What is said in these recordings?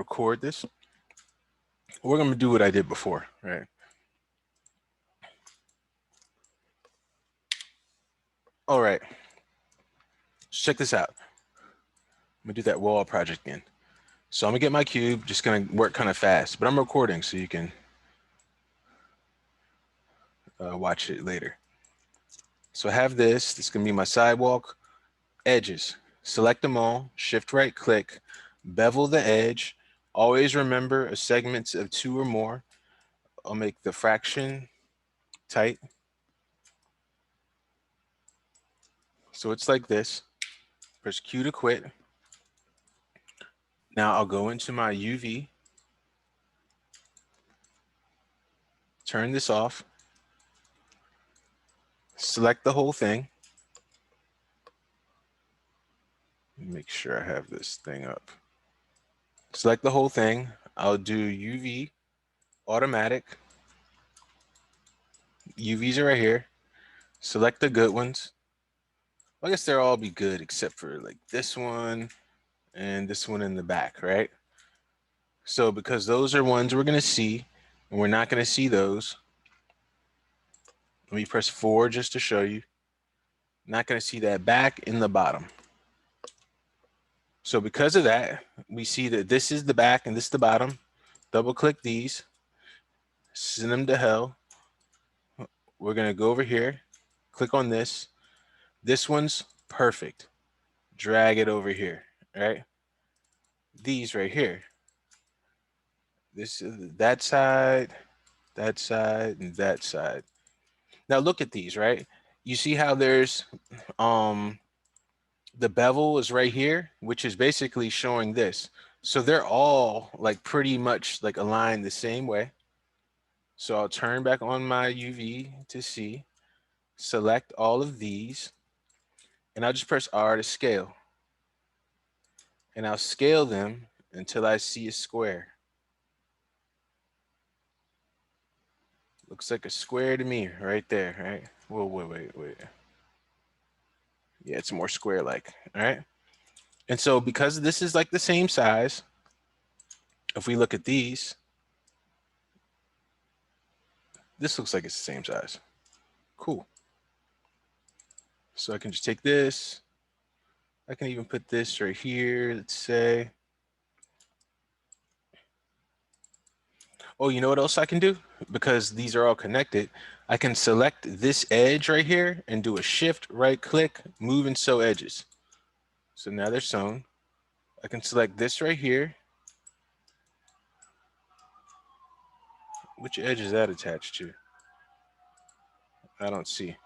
record this. We're going to do what I did before, right? All right. Check this out. I'm going to do that wall project again. So I'm going to get my cube, just going to work kind of fast, but I'm recording so you can watch it later. So I have this. This is going to be my sidewalk. Edges. Select them all. Shift right click. Bevel the edge. Always remember a segment of 2 or more. I'll make the fraction tight. So it's like this. Press Q to quit. Now I'll go into my UV. Turn this off. Select the whole thing. Make sure I have this thing up. Select the whole thing. I'll do UV, automatic. UVs are right here. Select the good ones. I guess they'll all be good except for like this one and this one in the back, right? So because those are ones we're going to see and we're not going to see those, let me press 4 just to show you. Not going to see that back in the bottom. So because of that, we see that this is the back and this is the bottom. Double click these, send them to hell. We're going to go over here, click on this. This one's perfect. Drag it over here, right? These right here. This is that side, and that side. Now look at these, right? You see how there's the bevel is right here, which is basically showing this. So they're all like pretty much like aligned the same way. So I'll turn back on my UV to see, select all of these, and I'll just press R to scale. And I'll scale them until I see a square. Looks like a square to me right there, right? Whoa, wait. Yeah, it's more square-like, all right? And so because this is like the same size, if we look at these, this looks like it's the same size. Cool. So I can just take this. I can even put this right here, let's say. Oh, you know what else I can do? Because these are all connected, I can select this edge right here and do a shift right click, move and sew edges. So now they're sewn. I can select this right here. Which edge is that attached to? I don't see.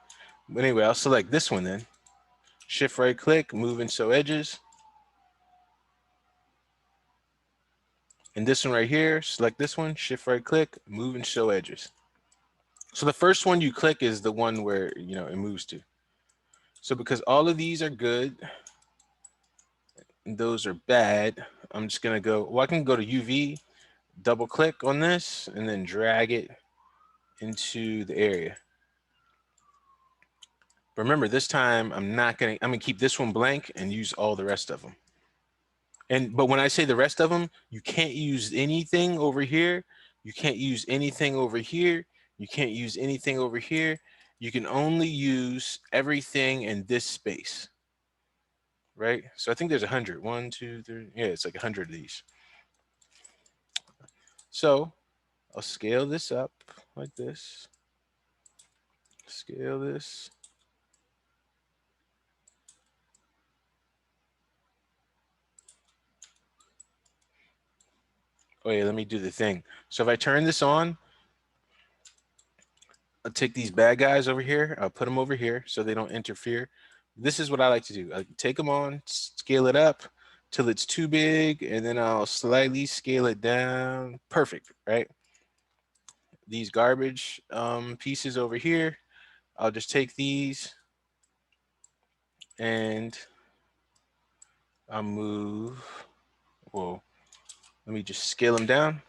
But anyway, I'll select this one then. Shift right click, move and sew edges. And this one right here, select this one, shift right click, move and show edges. So the first one you click is the one where, it moves to. So because all of these are good and those are bad, I'm just going to go, well, I can go to UV, double click on this and then drag it into the area. But remember, this time I'm going to keep this one blank and use all the rest of them. But when I say the rest of them, you can't use anything over here. You can't use anything over here. You can't use anything over here. You can only use everything in this space, right? So I think there's 100. 1, 2, 3. Yeah, it's like 100 of these. So I'll scale this up like this. Scale this. Oh yeah, let me do the thing. So if I turn this on, I'll take these bad guys over here. I'll put them over here so they don't interfere. This is what I like to do. I take them on, scale it up till it's too big, and then I'll slightly scale it down. Perfect, right? These garbage pieces over here, I'll just take these and I'll move. Whoa, let me just scale them down.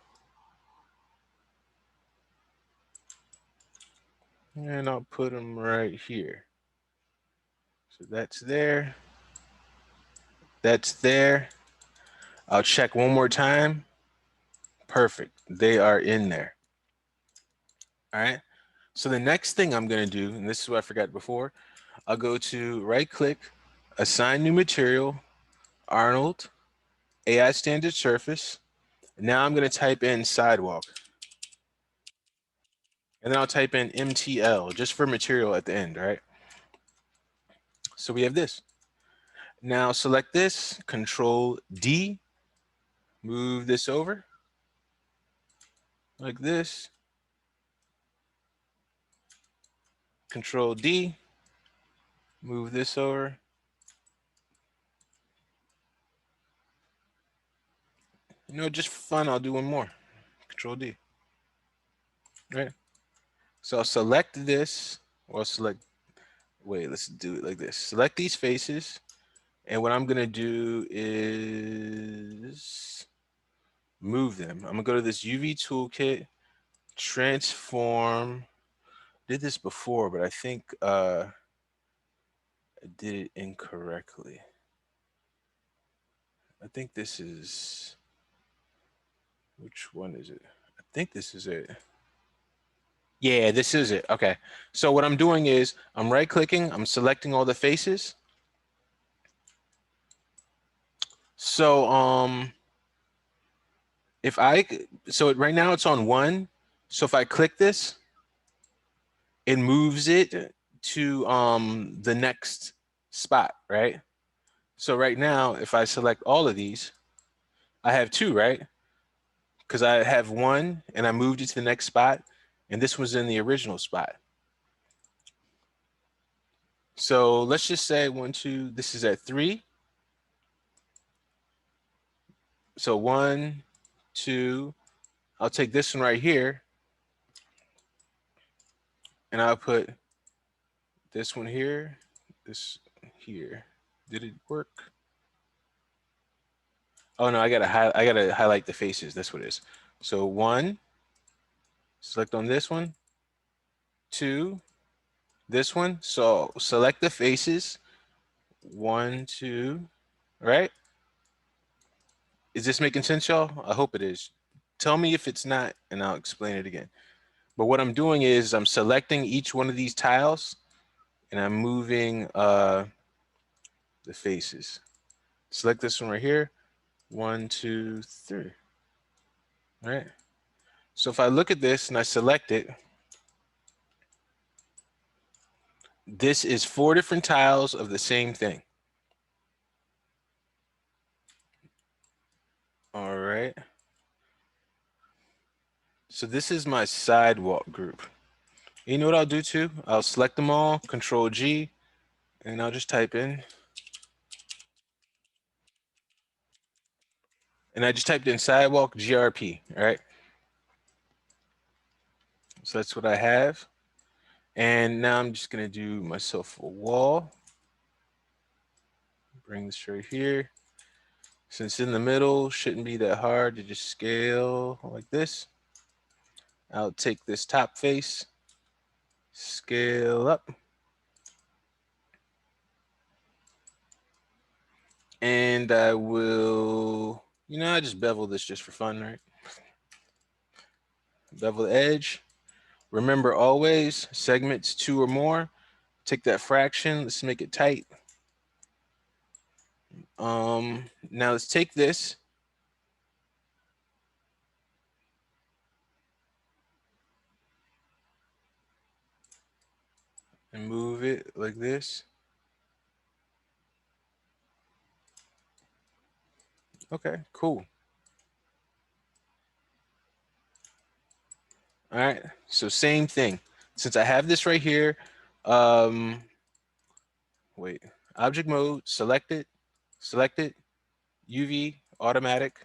And I'll put them right here. So that's there. That's there. I'll check one more time. Perfect. They are in there. All right. So the next thing I'm going to do, and this is what I forgot before, I'll go to right click, assign new material, Arnold, AI standard surface. Now I'm going to type in sidewalk. And then I'll type in MTL just for material at the end, right? So we have this. Now select this, Control D, move this over like this. Control D, move this over. You know, just for fun, I'll do one more. Control D, right? So I'll select this, or select, wait, let's do it like this. Select these faces, and what I'm gonna do is move them. I'm gonna go to this UV toolkit, transform. Did this before, but I think I did it incorrectly. I think this is, which one is it? I think this is it. Yeah, this is it. Okay. So what I'm doing is I'm right clicking, I'm selecting all the faces. So if I, so right now it's on 1. So if I click this, it moves it to the next spot, right? So right now, if I select all of these, I have 2, right? Because I have 1 and I moved it to the next spot, and this was in the original spot. So let's just say 1, 2, this is at 3. So 1, 2, I'll take this one right here and I'll put this one here, this here. Did it work? Oh no, I gotta highlight the faces. That's what it is. So 1, select on this one, 2, this one. So select the faces, 1, 2, right? Is this making sense, y'all? I hope it is. Tell me if it's not, and I'll explain it again. But what I'm doing is I'm selecting each one of these tiles, and I'm moving the faces. Select this one right here, 1, 2, 3. All right. So if I look at this and I select it, this is 4 different tiles of the same thing. All right. So this is my sidewalk group. You know what I'll do too? I'll select them all, Control G, and I'll just type in. And I just typed in sidewalk GRP, all right? So that's what I have. And now I'm just gonna do myself a wall. Bring this right here. Since in the middle, shouldn't be that hard to just scale like this. I'll take this top face, scale up. And I will, I just bevel this just for fun, right? Bevel the edge. Remember always, segments 2 or more. Take that fraction, let's make it tight. Now let's take this. And move it like this. Okay, cool. All right, so same thing. Since I have this right here, wait, object mode, select it, UV, automatic.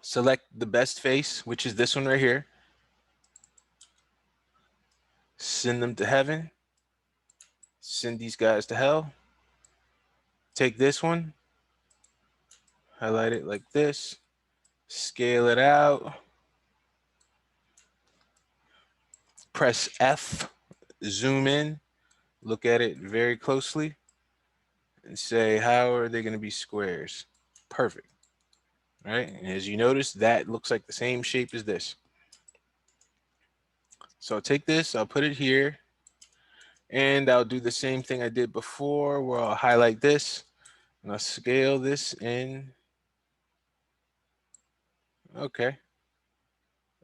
Select the best face, which is this one right here. Send them to heaven. Send these guys to hell. Take this one, highlight it like this, scale it out, press F, zoom in, look at it very closely, and say, how are they going to be squares? Perfect. right? And as you notice, that looks like the same shape as this. So I'll take this, I'll put it here, and I'll do the same thing I did before where I'll highlight this and I'll scale this in. Okay,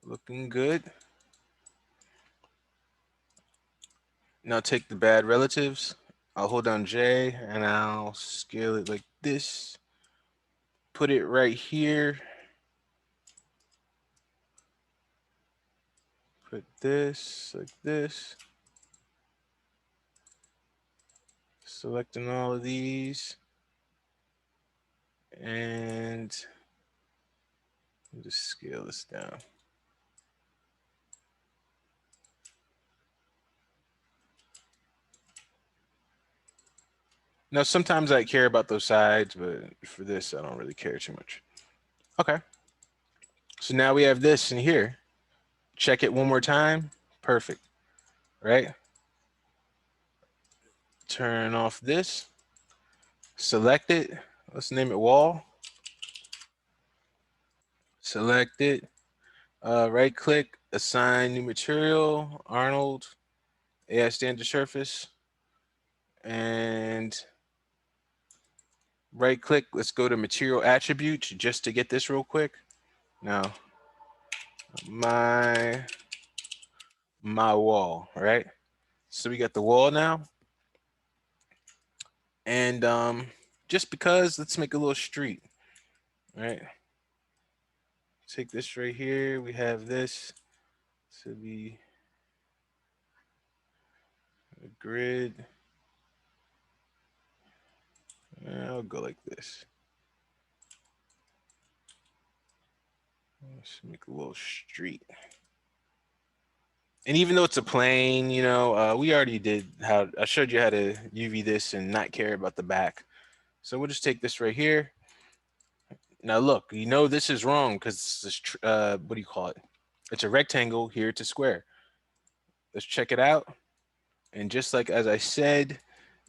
looking good. Now take the bad relatives. I'll hold down J and I'll scale it like this. Put it right here. Put this like this. Selecting all of these. And just scale this down. Now, sometimes I care about those sides, but for this, I don't really care too much. Okay. So now we have this in here. Check it one more time. Perfect. Right? Turn off this. Select it. Let's name it wall. Select it. Right click, assign new material, Arnold, AI standard surface. And right click, let's go to material attributes just to get this real quick. Now, my wall, right? So we got the wall now. And just because, let's make a little street, right? Take this right here. We have this to be a grid. I'll go like this. Let's make a little street. And even though it's a plane, you know, we already did how I showed you how to UV this and not care about the back. So we'll just take this right here. Now look, you know this is wrong because this, what do you call it? It's a rectangle, here it's a square. Let's check it out. And just like as I said,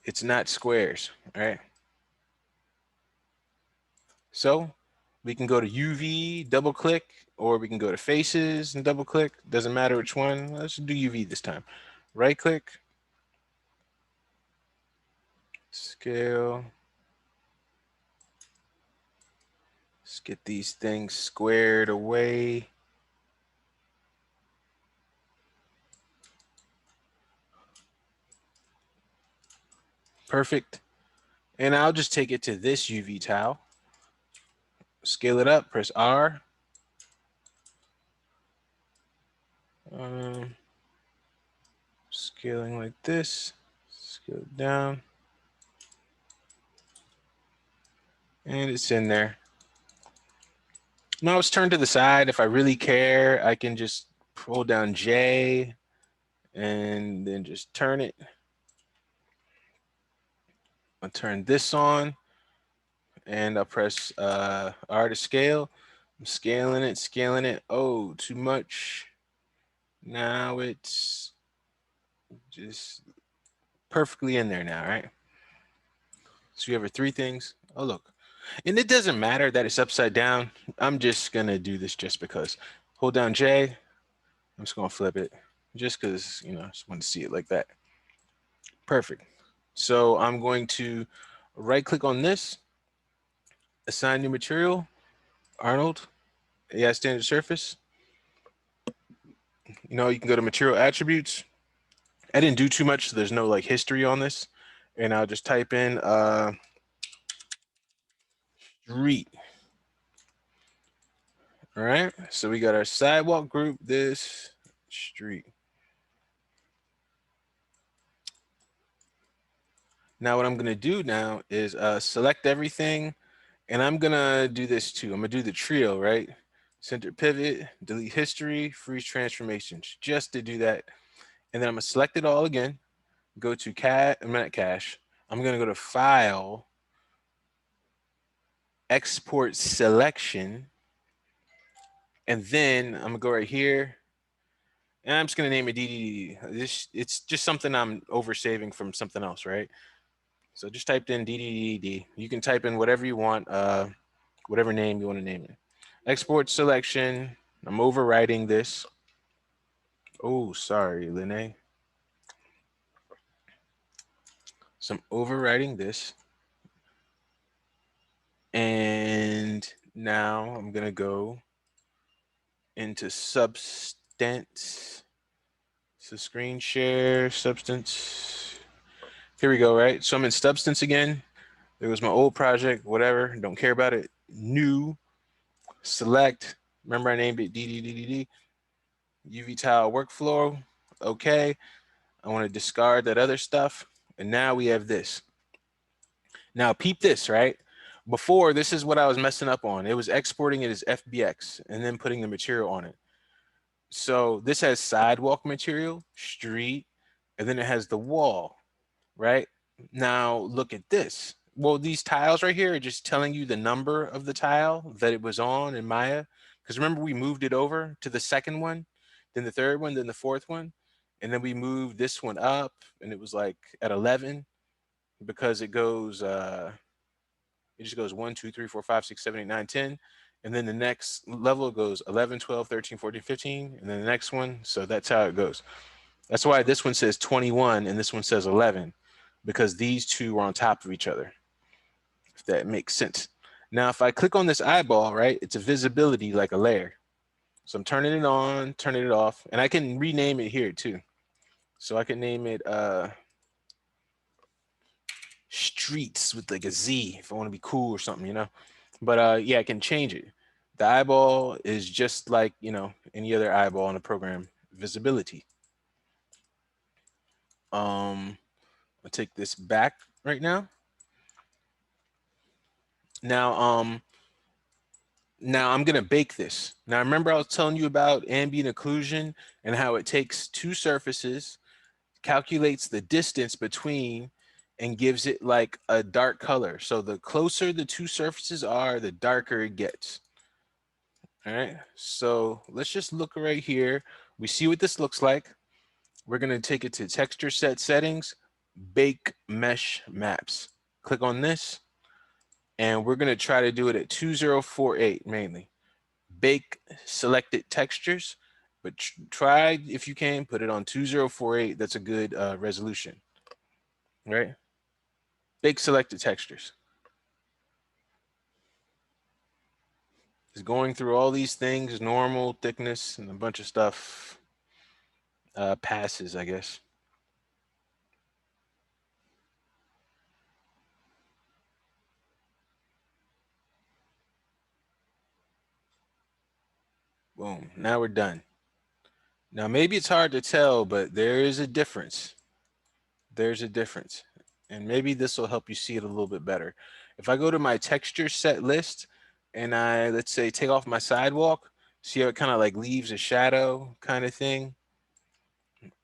it's not squares, all right? So we can go to UV, double click, or we can go to faces and double click. Doesn't matter which one. Let's do UV this time. Right click, scale. Let's get these things squared away. Perfect. And I'll just take it to this UV tile. Scale it up, press R. Scaling like this. Scale it down. And it's in there. Now it's turned to the side. If I really care, I can just pull down J and then just turn it. I'll turn this on and I'll press R to scale. I'm scaling it. Oh, too much. Now it's just perfectly in there now, right? So you have your three things. Oh, look. And it doesn't matter that it's upside down. I'm just going to do this just because. Hold down J. I'm just going to flip it just because, you know, I just want to see it like that. Perfect. So I'm going to right click on this, assign new material, Arnold, AI standard surface. You know, you can go to material attributes. I didn't do too much, so there's no like history on this. And I'll just type in street. All right. So we got our sidewalk group, this street. Now what I'm going to do now is select everything, and I'm going to do this too. I'm going to do the trio, right? Center pivot, delete history, freeze transformations, just to do that. And then I'm going to select it all again, go to I'm not cache. I'm going to go to File, Export Selection, and then I'm going to go right here, and I'm just going to name it DDD. It's just something I'm oversaving from something else, right? So just typed in DDD. You can type in whatever you want, whatever name you want to name it. Export selection. I'm overwriting this. Oh, sorry, Lene. So I'm overwriting this. And now I'm going to go into substance. So screen share, substance. Here we go, right? So I'm in substance again. There was my old project, whatever. Don't care about it. New, select. Remember I named it DDDDD. UV tile workflow. Okay. I want to discard that other stuff. And now we have this. Now peep this, right? Before, this is what I was messing up on. It was exporting it as FBX and then putting the material on it. So this has sidewalk material, street, and then it has the wall, right? Now look at this. Well, these tiles right here are just telling you the number of the tile that it was on in Maya. Because remember, we moved it over to the second one, then the third one, then the fourth one. And then we moved this one up and it was like at 11 because it just goes 1, 2, 3, 4, 5, 6, 7, 8, 9, 10. And then the next level goes 11, 12, 13, 14, 15. And then the next one. So that's how it goes. That's why this one says 21 and this one says 11, because these two are on top of each other, if that makes sense. Now, if I click on this eyeball, right, it's a visibility like a layer. So I'm turning it on, turning it off, and I can rename it here too. So I can name it streets with like a Z if I want to be cool or something, you know. But yeah, I can change it. The eyeball is just like, you know, any other eyeball in the program, visibility. I'll take this back right now. Now, now I'm gonna bake this. Now remember I was telling you about ambient occlusion and how it takes two surfaces, calculates the distance between, and gives it like a dark color. So the closer the two surfaces are, the darker it gets. All right, so let's just look right here. We see what this looks like. We're gonna take it to texture set settings, bake mesh maps. Click on this, and we're gonna try to do it at 2048 mainly. Bake selected textures, but try if you can put it on 2048. That's a good resolution, right? Bake selected textures. It's going through all these things, normal, thickness, and a bunch of stuff. Passes, I guess. Boom. Now we're done. Now maybe it's hard to tell, but there is a difference. There's a difference. And maybe this will help you see it a little bit better. If I go to my texture set list and I, let's say, take off my sidewalk, see how it kind of like leaves a shadow kind of thing?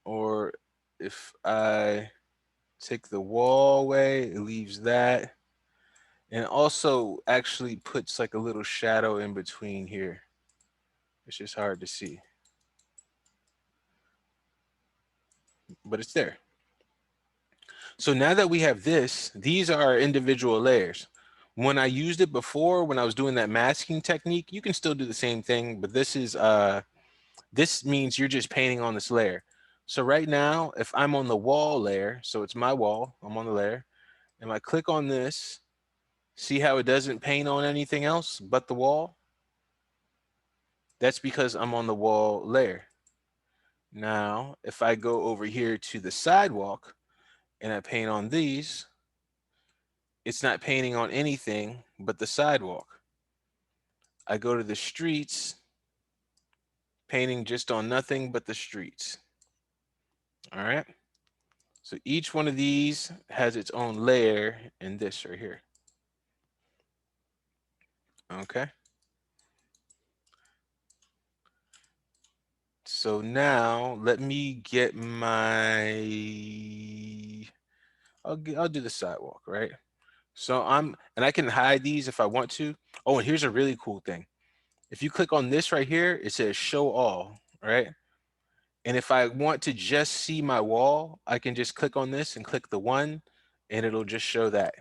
Or if I take the wall away, it leaves that. And also actually puts like a little shadow in between here. It's just hard to see, but it's there. So now that we have this, these are our individual layers. When I used it before, when I was doing that masking technique, you can still do the same thing, but this means you're just painting on this layer. So right now, if I'm on the wall layer, so it's my wall, I'm on the layer, and I click on this, see how it doesn't paint on anything else but the wall? That's because I'm on the wall layer. Now, if I go over here to the sidewalk and I paint on these, it's not painting on anything but the sidewalk. I go to the streets, painting just on nothing but the streets. All right. So each one of these has its own layer in this right here. Okay. So now let me get I'll do the sidewalk, right? So and I can hide these if I want to. Oh, and here's a really cool thing. If you click on this right here, it says show all, right? And if I want to just see my wall, I can just click on this and click the one, and it'll just show that.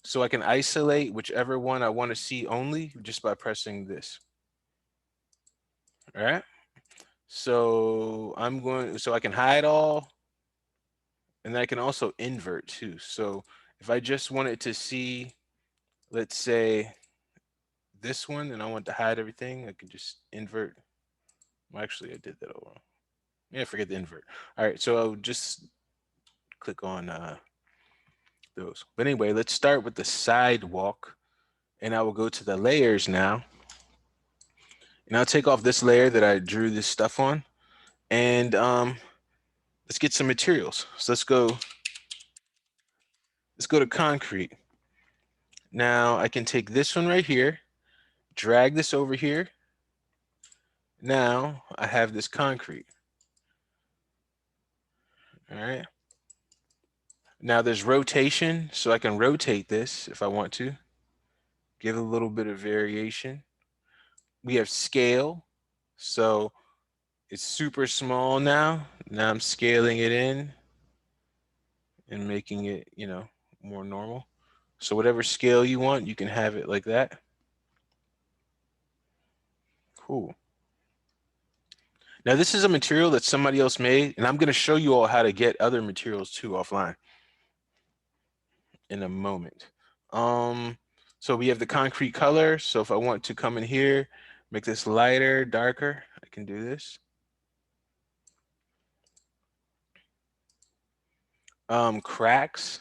So I can isolate whichever one I want to see only just by pressing this. All right. So so I can hide all, and then I can also invert too. So if I just wanted to see, let's say this one, and I want to hide everything, I could just invert. Well, actually, I did that all wrong. Yeah, forget the invert. All right, so I'll just click on those. But anyway, let's start with the sidewalk, and I will go to the layers now, and I'll take off this layer that I drew this stuff on, and let's get some materials. So let's go to concrete. Now I can take this one right here, drag this over here. Now I have this concrete. All right. Now there's rotation, so I can rotate this if I want to, give it a little bit of variation. We have scale, so it's super small now. Now I'm scaling it in and making it, more normal. So whatever scale you want, you can have it like that. Cool. Now this is a material that somebody else made, and I'm going to show you all how to get other materials too offline in a moment. Um, so we have the concrete color. So if I want to come in here, make this lighter, darker, I can do this. Cracks.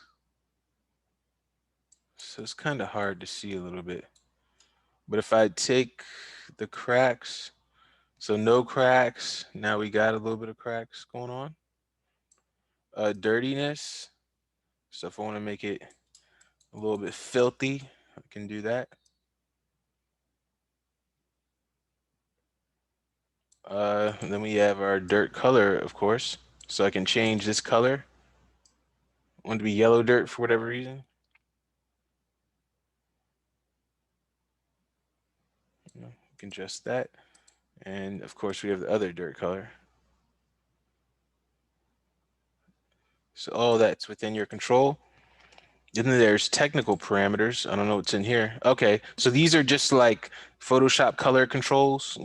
So it's kind of hard to see a little bit. But if I take the cracks, so no cracks, now we got a little bit of cracks going on. Dirtiness. So if I want to make it a little bit filthy, I can do that. Then we have our dirt color, of course. So I can change this color. I want it to be yellow dirt for whatever reason. You can adjust that. And of course, we have the other dirt color. So all that's within your control. And then there's technical parameters. I don't know what's in here. Okay, so these are just like Photoshop color controls.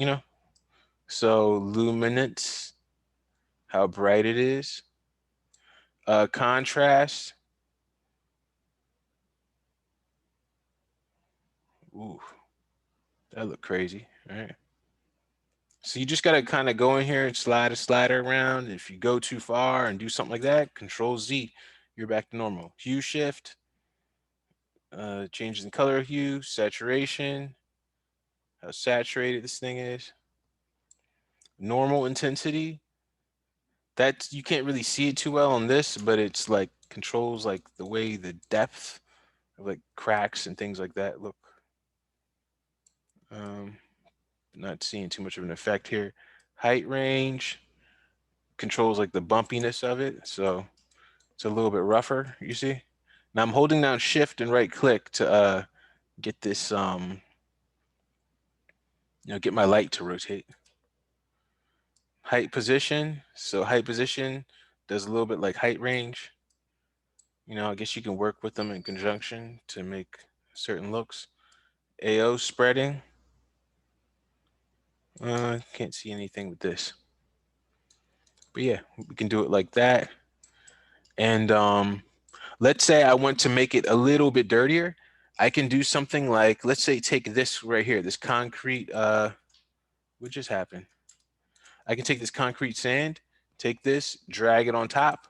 So luminance, how bright it is. Contrast. Ooh, that look crazy. All right. So you just gotta kind of go in here and slide a slider around. If you go too far and do something like that, Control Z, you're back to normal. Hue shift, changes in color hue, saturation, how saturated this thing is. Normal intensity. That you can't really see it too well on this, but it's like controls like the way the depth of like cracks and things like that look. Um, not seeing too much of an effect here. Height range controls like the bumpiness of it, so it's a little bit rougher. You see. Now I'm holding down Shift and right click to get this get my light to rotate. Height position. So height position does a little bit like height range. I guess you can work with them in conjunction to make certain looks. AO spreading. Can't see anything with this. But yeah, we can do it like that. And let's say I want to make it a little bit dirtier. I can do something like, let's say, take this right here, this concrete. What just happened? I can take this concrete sand, take this, drag it on top.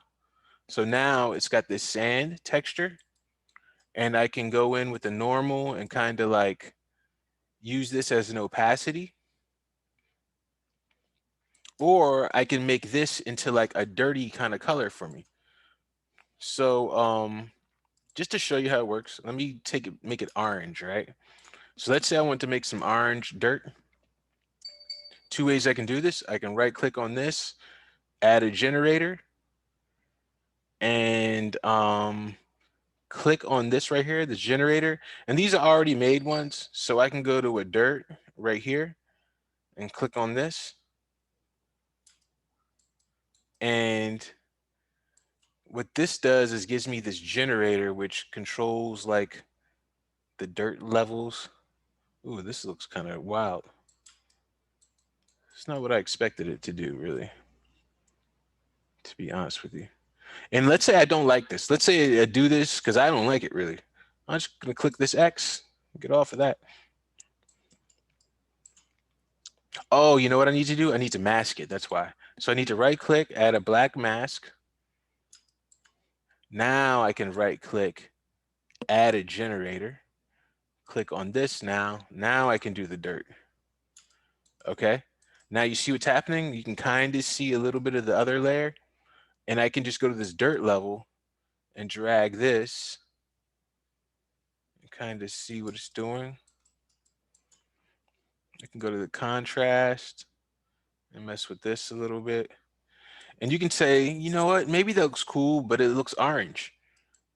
So now it's got this sand texture, and I can go in with the normal and kind of like use this as an opacity. Or I can make this into like a dirty kind of color for me. So just to show you how it works, let me make it orange, right? So let's say I want to make some orange dirt. Two ways I can do this. I can right click on this, add a generator, and click on this right here, the generator. And these are already made ones. So I can go to a dirt right here and click on this. And what this does is gives me this generator, which controls like the dirt levels. Ooh, this looks kind of wild. It's not what I expected it to do, really, to be honest with you. And let's say I don't like this. Let's say I do this because I don't like it, really. I'm just going to click this X, get off of that. Oh, you know what I need to do? I need to mask it. That's why. So I need to right click, add a black mask. Now I can right click, add a generator. Click on this now. Now I can do the dirt. Okay. Now you see what's happening? You can kind of see a little bit of the other layer. And I can just go to this dirt level and drag this and kind of see what it's doing. I can go to the contrast and mess with this a little bit. And you can say, you know what, maybe that looks cool, but it looks orange.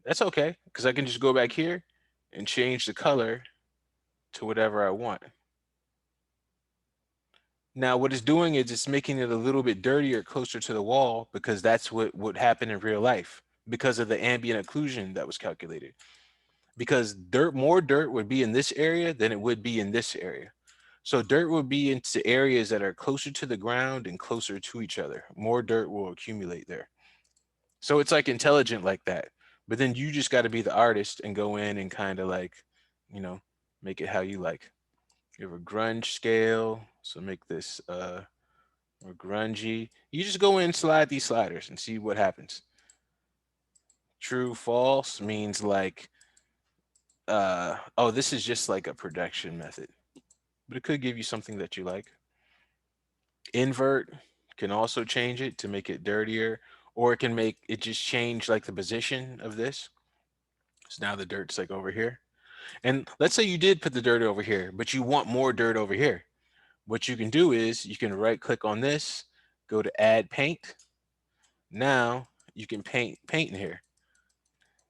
That's okay, because I can just go back here and change the color to whatever I want. Now, what it's doing is it's making it a little bit dirtier closer to the wall because that's what would happen in real life because of the ambient occlusion that was calculated. Because more dirt would be in this area than it would be in this area. So dirt would be into areas that are closer to the ground and closer to each other. More dirt will accumulate there. So it's like intelligent like that. But then you just got to be the artist and go in and kind of like, you know, make it how you like. You have a grunge scale. So make this more grungy. You just go in, slide these sliders and see what happens. True, false means like, oh, this is just like a production method, but it could give you something that you like. Invert can also change it to make it dirtier, or it can make it just change like the position of this. So now the dirt's like over here. And let's say you did put the dirt over here, but you want more dirt over here. What you can do is you can right click on this, go to add paint. Now you can paint in here.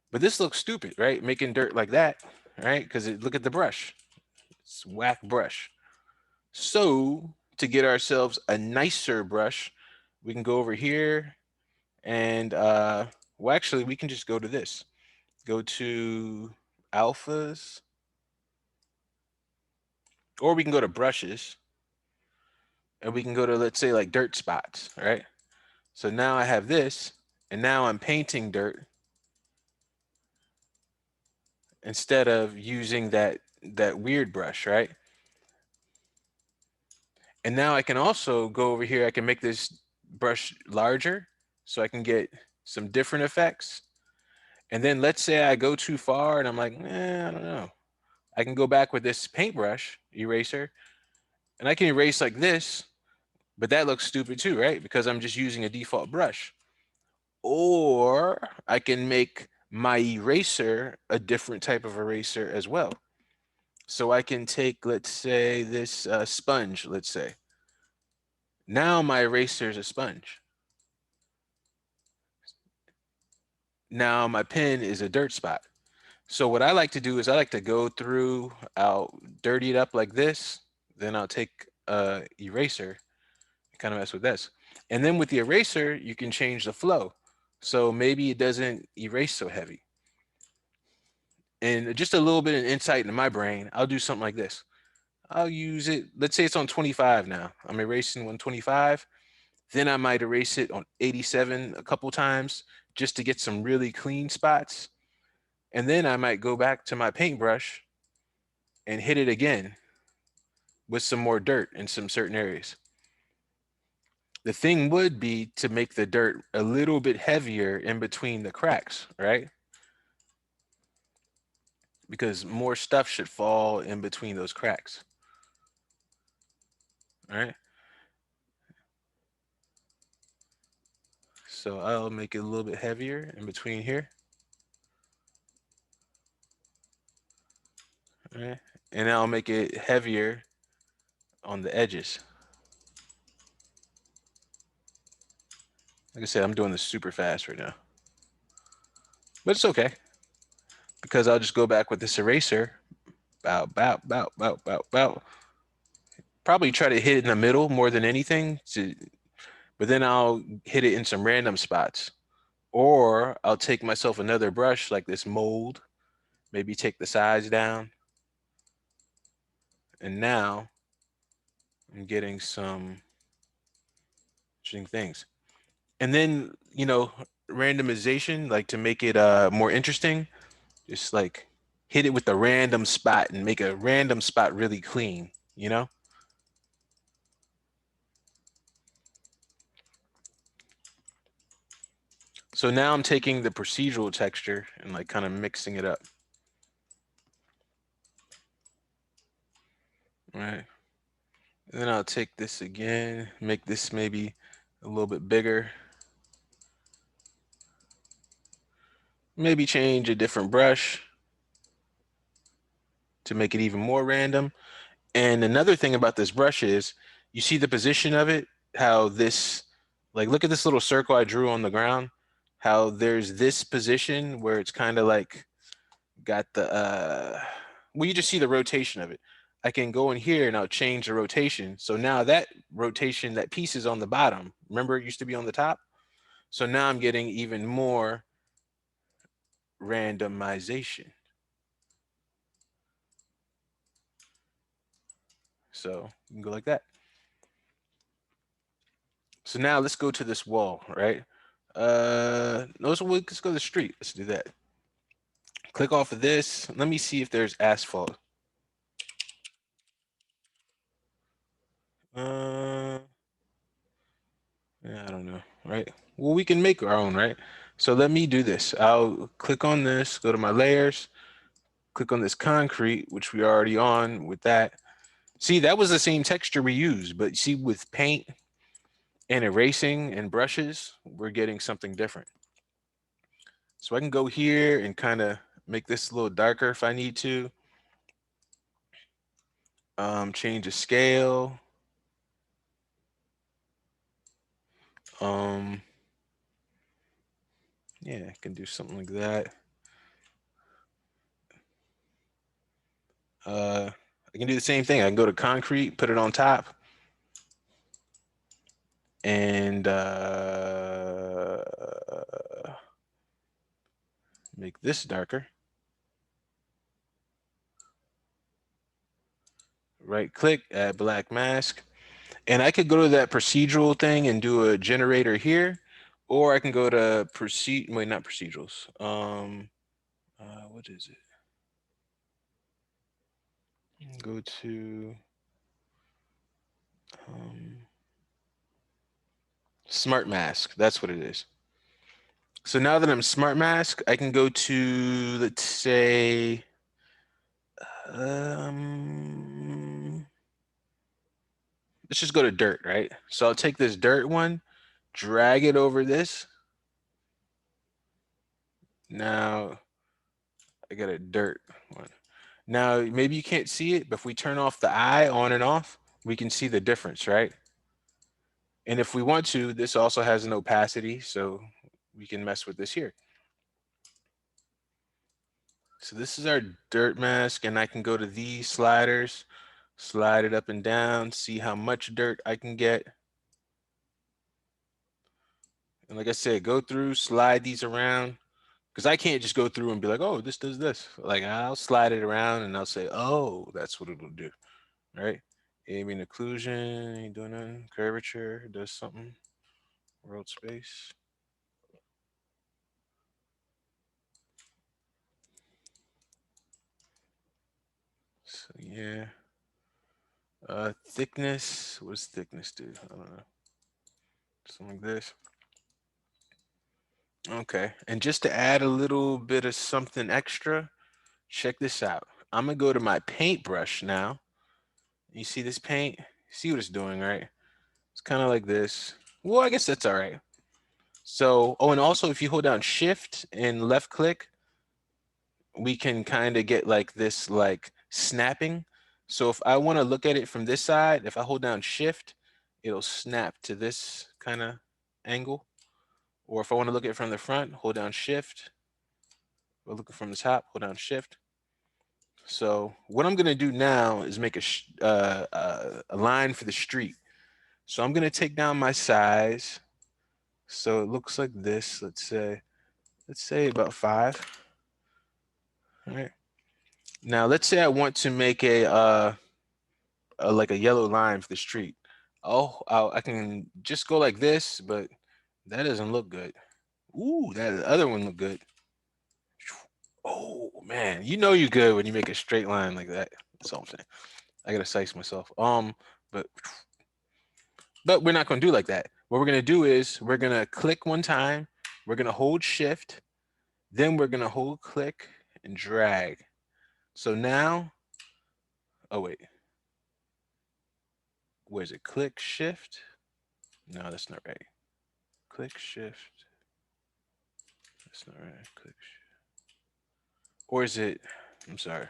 But this looks stupid, right? Making dirt like that, right? Because look at the brush. It's whack brush. So to get ourselves a nicer brush, we can go over here and well, actually, we can just go to this. Go to alphas, or we can go to brushes, and we can go to, let's say, like dirt spots, right? So now I have this, and now I'm painting dirt instead of using that weird brush, right? And now I can also go over here. I can make this brush larger so I can get some different effects. And then let's say I go too far and I'm like, I don't know. I can go back with this paintbrush eraser and I can erase like this, but that looks stupid too, right? Because I'm just using a default brush. Or I can make my eraser a different type of eraser as well. So I can take, let's say, this sponge, let's say. Now my eraser is a sponge. Now my pen is a dirt spot. So what I like to do is I like to go through, I'll dirty it up like this, then I'll take a eraser, kind of mess with this. And then with the eraser, you can change the flow. So maybe it doesn't erase so heavy. And just a little bit of insight into my brain, I'll do something like this. I'll use it, let's say it's on 25 now. I'm erasing 125. Then I might erase it on 87 a couple times just to get some really clean spots. And then I might go back to my paintbrush and hit it again with some more dirt in some certain areas. The thing would be to make the dirt a little bit heavier in between the cracks, right? Because more stuff should fall in between those cracks, right? So I'll make it a little bit heavier in between here, right? And I'll make it heavier on the edges. Like I said, I'm doing this super fast right now, but it's okay because I'll just go back with this eraser, bow, bow, bow, bow, bow, bow. Probably try to hit it in the middle more than anything, but then I'll hit it in some random spots. Or I'll take myself another brush like this mold, maybe take the size down, And now I'm getting some interesting things. And then, you know, randomization, like to make it more interesting, just like hit it with a random spot and make a random spot really clean, you know? So now I'm taking the procedural texture and like kind of mixing it up. All right. And then I'll take this again, make this maybe a little bit bigger. Maybe change a different brush to make it even more random. And another thing about this brush is you see the position of it, how this, like, look at this little circle I drew on the ground, how there's this position where it's kind of like got the, well, you just see the rotation of it. I can go in here and I'll change the rotation. So now that rotation, that piece is on the bottom. Remember it used to be on the top? So now I'm getting even more randomization. So you can go like that. So now let's go to this wall, right? No, so let's go to the street. Let's do that. Click off of this. Let me see if there's asphalt. Uh, yeah, I don't know, right? Well, we can make our own, right? So let me do this. I'll click on this, go to my layers, click on this concrete, which we are already on with that. See, that was the same texture we used, but see, with paint and erasing and brushes, we're getting something different. So I can go here and kind of make this a little darker if I need to. Change the scale. Um, yeah, I can do something like that. I can do the same thing. I can go to concrete, put it on top, and make this darker. Right click, add black mask. And I could go to that procedural thing and do a generator here, or I can go to wait, not procedurals. What is it? Go to um, smart mask. That's what it is. So now that I'm smart mask, I can go to, let's say, um, let's just go to dirt, right? So I'll take this dirt one, drag it over this. Now I got a dirt one. Now maybe you can't see it, but if we turn off the eye on and off, we can see the difference, right? And if we want to, this also has an opacity, so we can mess with this here. So this is our dirt mask, and I can go to these sliders, slide it up and down, see how much dirt I can get. And like I said, go through, slide these around, because I can't just go through and be like, oh, this does this. Like I'll slide it around and I'll say, oh, that's what it'll do, right? Ambient occlusion, ain't doing nothing. Curvature does something. World space. So yeah. Thickness. What does thickness do? I don't know. Something like this. Okay. And just to add a little bit of something extra, check this out. I'm gonna go to my paintbrush now. You see this paint? See what it's doing, right? It's kind of like this. Well, I guess that's all right. So, oh, and also if you hold down shift and left click, we can kind of get like this like snapping. So if I want to look at it from this side, if I hold down shift, it'll snap to this kind of angle. Or if I want to look at it from the front, hold down shift. Or look from the top, hold down shift. So what I'm gonna do now is make a line for the street. So I'm gonna take down my size. So it looks like this. Let's say about 5. All right. Now let's say I want to make a like a yellow line for the street. Oh, I can just go like this, but that doesn't look good. Ooh, that other one look good. Oh man, you know you're good when you make a straight line like that. That's all I'm saying. I gotta size myself. But we're not gonna do like that. What we're gonna do is we're gonna click one time. We're gonna hold Shift. Then we're gonna hold click and drag. So now, oh wait, where's it? Click Shift. No, that's not right. Click Shift. That's not right. Click. Or is it? I'm sorry.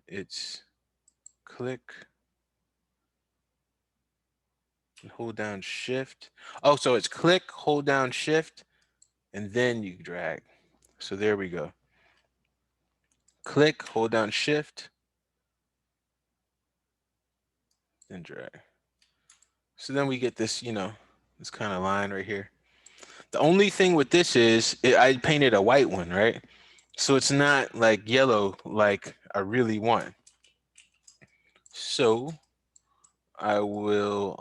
It's click and hold down Shift. Oh, so it's click, hold down Shift, and then you drag. So there we go. Click, hold down Shift, then drag. So then we get this, this kind of line right here. The only thing with this is I painted a white one, right? So it's not like yellow like I really want. So I will,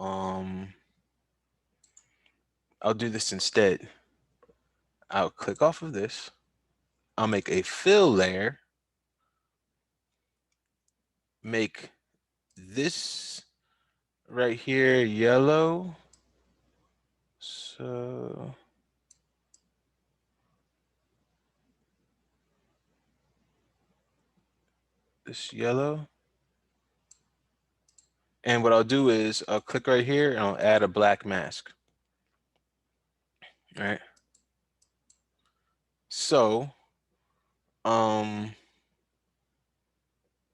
I'll do this instead. I'll click off of this. I'll make a fill layer. Make this right here yellow. So this yellow. And what I'll do is I'll click right here and I'll add a black mask. All right. So,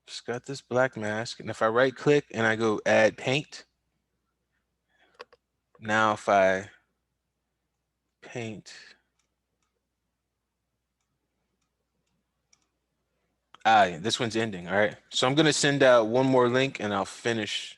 just got this black mask. And if I right click and I go add paint, now if I paint, this one's ending. All right. So I'm going to send out one more link and I'll finish